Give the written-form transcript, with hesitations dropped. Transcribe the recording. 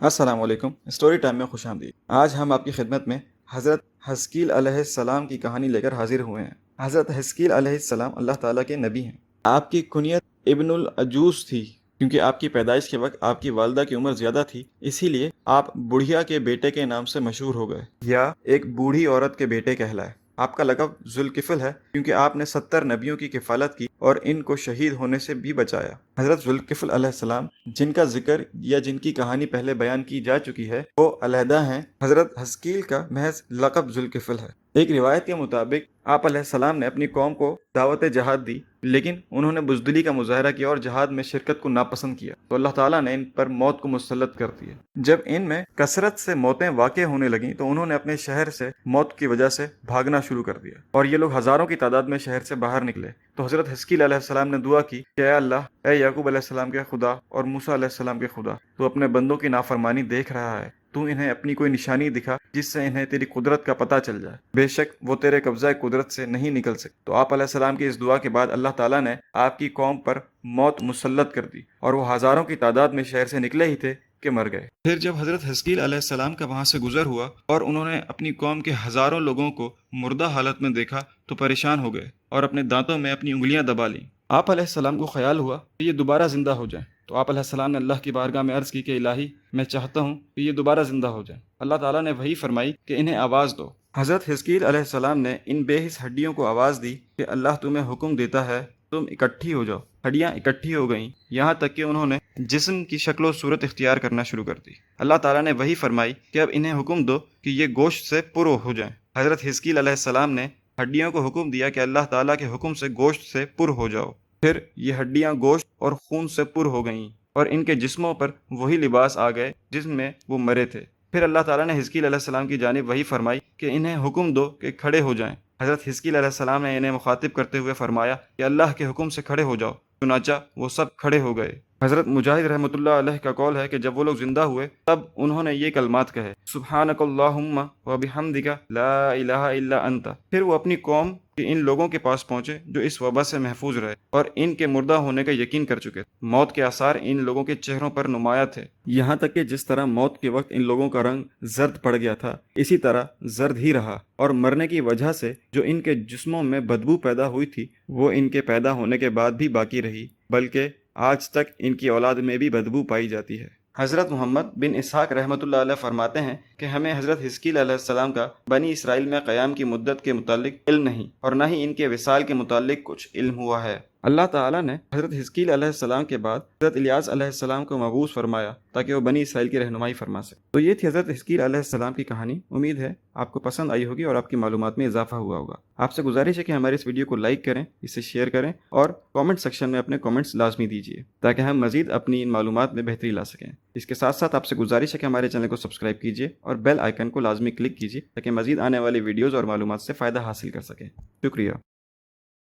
السلام علیکم، story time میں خوش آمدید۔ آج ہم آپ کی خدمت میں حضرت حزقیل علیہ السلام کی کہانی لے کر حاضر ہوئے ہیں۔ حضرت حزقیل علیہ السلام اللہ تعالیٰ کے نبی ہیں۔ آپ کی کنیت ابن العجوز تھی کیونکہ آپ کی پیدائش کے وقت آپ کی والدہ کی عمر زیادہ تھی، اسی لیے آپ بڑھیا کے بیٹے کے نام سے مشہور ہو گئے، یا ایک بوڑھی عورت کے بیٹے کہلائے۔ آپ کا لقب ذوالکفل ہے کیونکہ آپ نے 70 نبیوں کی کفالت کی اور ان کو شہید ہونے سے بھی بچایا۔ حضرت ذوالکفل علیہ السلام جن کا ذکر یا جن کی کہانی پہلے بیان کی جا چکی ہے وہ علیحدہ ہیں۔ حضرت حزقیل کا محض لقب ذوالکفل ہے۔ ایک روایت کے مطابق آپ علیہ السلام نے اپنی قوم کو دعوت جہاد دی، لیکن انہوں نے بزدلی کا مظاہرہ کیا اور جہاد میں شرکت کو ناپسند کیا، تو اللہ تعالیٰ نے ان پر موت کو مسلط کر دیا۔ جب ان میں کثرت سے موتیں واقع ہونے لگیں تو انہوں نے اپنے شہر سے موت کی وجہ سے بھاگنا شروع کر دیا، اور یہ لوگ ہزاروں کی تعداد میں شہر سے باہر نکلے۔ تو حضرت حزقیل علیہ السلام نے دعا کی کہ اے اللہ، اے یعقوب علیہ السلام کے خدا اور موسیٰ علیہ السلام کے خدا، تو اپنے بندوں کی نافرمانی دیکھ رہا ہے، تو انہیں اپنی کوئی نشانی دکھا جس سے انہیں تیری قدرت کا پتہ چل جائے، بے شک وہ تیرے قبضہ قدرت سے نہیں نکل سکتے۔ تو آپ علیہ السلام کی اس دعا کے بعد اللہ تعالیٰ نے آپ کی قوم پر موت مسلط کر دی، اور وہ ہزاروں کی تعداد میں شہر سے نکلے ہی تھے کہ مر گئے۔ پھر جب حضرت حزقیل علیہ السلام کا وہاں سے گزر ہوا اور انہوں نے اپنی قوم کے ہزاروں لوگوں کو مردہ حالت میں دیکھا تو پریشان ہو گئے اور اپنے دانتوں میں اپنی انگلیاں دبا لیں۔ آپ علیہ السلام کو خیال ہوا کہ یہ دوبارہ زندہ ہو جائیں، تو آپ علیہ السلام نے اللہ کی بارگاہ میں عرض کی کہ الہی، میں چاہتا ہوں کہ یہ دوبارہ زندہ ہو جائیں۔ اللہ تعالیٰ نے وحی فرمائی کہ انہیں آواز دو۔ حضرت حزقیل علیہ السلام نے ان بے حس ہڈیوں کو آواز دی کہ اللہ تمہیں حکم دیتا ہے تم اکٹھی ہو جاؤ۔ ہڈیاں اکٹھی ہو گئیں، یہاں تک کہ انہوں نے جسم کی شکل و صورت اختیار کرنا شروع کر دی۔ اللہ تعالیٰ نے وحی فرمائی کہ اب انہیں حکم دو کہ یہ گوشت سے پر ہو جائیں۔ حضرت حزقیل علیہ السلام نے ہڈیوں کو حکم دیا کہ اللہ تعالیٰ کے حکم سے گوشت سے پر ہو جاؤ۔ پھر یہ ہڈیاں گوشت اور خون سے پر ہو گئیں اور ان کے جسموں پر وہی لباس آ گئے جس میں وہ مرے تھے۔ پھر اللہ تعالیٰ نے حزقیل علیہ السلام کی جانب وحی فرمائی کہ انہیں حکم دو کہ کھڑے ہو جائیں۔ حضرت حزقیل علیہ السلام نے انہیں مخاطب کرتے ہوئے فرمایا کہ اللہ کے حکم سے کھڑے ہو جاؤ، چنانچہ وہ سب کھڑے ہو گئے۔ حضرت مجاہد رحمۃ اللہ علیہ کا قول ہے کہ جب وہ لوگ زندہ ہوئے تب انہوں نے یہ کلمات کہے، سبحانک اللہم و بحمدک لا الہ الا انت۔ پھر وہ اپنی قوم کہ ان لوگوں کے پاس پہنچے جو اس وبا سے محفوظ رہے اور ان کے مردہ ہونے کا یقین کر چکے۔ موت کے آثار ان لوگوں کے چہروں پر نمایاں تھے، یہاں تک کہ جس طرح موت کے وقت ان لوگوں کا رنگ زرد پڑ گیا تھا اسی طرح زرد ہی رہا، اور مرنے کی وجہ سے جو ان کے جسموں میں بدبو پیدا ہوئی تھی وہ ان کے پیدا ہونے کے بعد بھی باقی رہی، بلکہ آج تک ان کی اولاد میں بھی بدبو پائی جاتی ہے۔ حضرت محمد بن اسحاق رحمۃ اللہ علیہ فرماتے ہیں کہ ہمیں حضرت حزقیل علیہ السلام کا بنی اسرائیل میں قیام کی مدت کے متعلق علم نہیں، اور نہ ہی ان کے وصال کے متعلق کچھ علم ہوا ہے۔ اللہ تعالیٰ نے حضرت حزقیل علیہ السلام کے بعد حضرت الیاس علیہ السلام کو مبعوث فرمایا تاکہ وہ بنی اسرائیل کی رہنمائی فرما سکے۔ تو یہ تھی حضرت حزقیل علیہ السلام کی کہانی۔ امید ہے آپ کو پسند آئی ہوگی اور آپ کی معلومات میں اضافہ ہوا ہوگا۔ آپ سے گزارش ہے کہ ہمارے اس ویڈیو کو لائک کریں، اسے شیئر کریں اور کامنٹ سیکشن میں اپنے کامنٹس لازمی دیجیے تاکہ ہم مزید اپنی ان معلومات میں بہتری لا سکیں۔ اس کے ساتھ ساتھ آپ سے گزارش ہے کہ ہمارے چینل کو سبسکرائب کیجیے اور بیل آئیکن کو لازمی کلک کیجیے تاکہ مزید آنے والی ویڈیوز اور معلومات سے فائدہ حاصل کر سکیں۔ شکریہ۔